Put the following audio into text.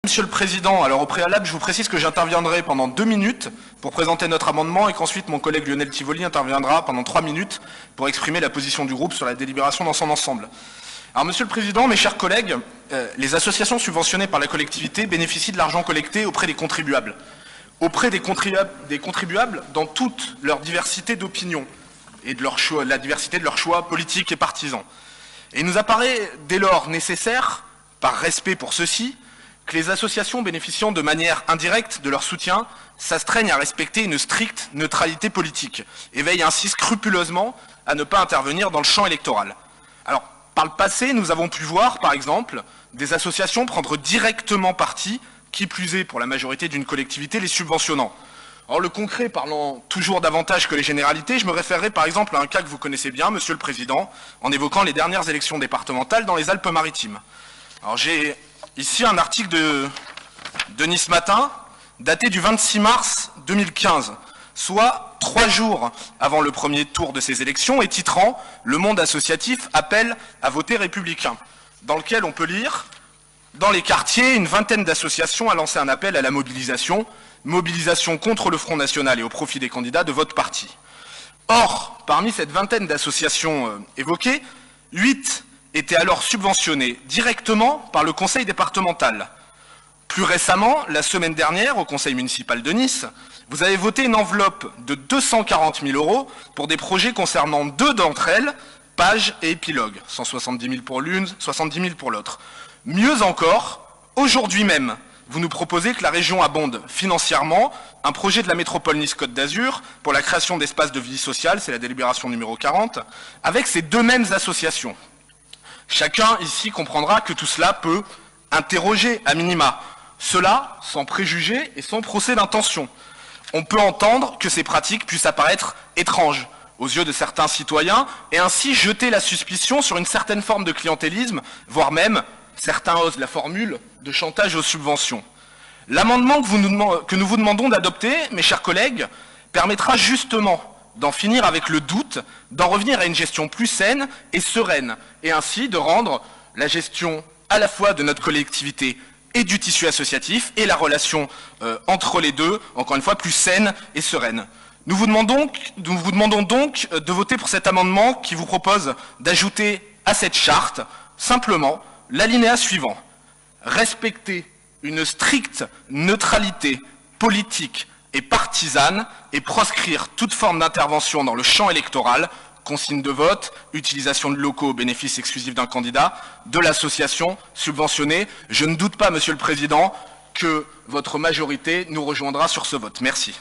Monsieur le Président, alors au préalable, je vous précise que j'interviendrai pendant 2 minutes pour présenter notre amendement et qu'ensuite mon collègue Lionel Tivoli interviendra pendant 3 minutes pour exprimer la position du groupe sur la délibération dans son ensemble. Alors Monsieur le Président, mes chers collègues, les associations subventionnées par la collectivité bénéficient de l'argent collecté auprès des contribuables. Auprès des contribuables dans toute leur diversité d'opinions et de leur choix, la diversité de leurs choix politiques et partisans. Et il nous apparaît dès lors nécessaire, par respect pour ceux-ci, que les associations bénéficiant de manière indirecte de leur soutien s'astreignent à respecter une stricte neutralité politique et veillent ainsi scrupuleusement à ne pas intervenir dans le champ électoral. Alors, par le passé, nous avons pu voir, par exemple, des associations prendre directement parti, qui plus est pour la majorité d'une collectivité, les subventionnant. Or, le concret parlant toujours davantage que les généralités, je me référerai par exemple à un cas que vous connaissez bien, Monsieur le Président, en évoquant les dernières élections départementales dans les Alpes-Maritimes. Alors, j'ai ici un article de Nice Matin, daté du 26 mars 2015, soit 3 jours avant le premier tour de ces élections, et titrant « Le monde associatif appelle à voter républicain », dans lequel on peut lire « Dans les quartiers, une vingtaine d'associations a lancé un appel à la mobilisation contre le Front National et au profit des candidats de votre parti. » Or, parmi cette vingtaine d'associations évoquées, 8 étaient alors subventionnés directement par le conseil départemental. Plus récemment, la semaine dernière, au conseil municipal de Nice, vous avez voté une enveloppe de 240 000 € pour des projets concernant 2 d'entre elles, Page et Épilogue, 170 000 pour l'une, 70 000 pour l'autre. Mieux encore, aujourd'hui même, vous nous proposez que la région abonde financièrement un projet de la métropole Nice-Côte d'Azur pour la création d'espaces de vie sociale, c'est la délibération numéro 40, avec ces 2 mêmes associations. Chacun ici comprendra que tout cela peut interroger à minima. Cela sans préjugés et sans procès d'intention. On peut entendre que ces pratiques puissent apparaître étranges aux yeux de certains citoyens et ainsi jeter la suspicion sur une certaine forme de clientélisme, voire même, certains osent la formule, de chantage aux subventions. L'amendement que nous vous demandons d'adopter, mes chers collègues, permettra justement d'en finir avec le doute, d'en revenir à une gestion plus saine et sereine, et ainsi de rendre la gestion à la fois de notre collectivité et du tissu associatif, et la relation entre les deux, encore une fois, plus saine et sereine. Nous vous demandons donc de voter pour cet amendement qui vous propose d'ajouter à cette charte, simplement, l'alinéa suivant. Respecter une stricte neutralité politique et partisane et proscrire toute forme d'intervention dans le champ électoral, consigne de vote, utilisation de locaux au bénéfice exclusif d'un candidat, de l'association subventionnée. Je ne doute pas, Monsieur le Président, que votre majorité nous rejoindra sur ce vote. Merci.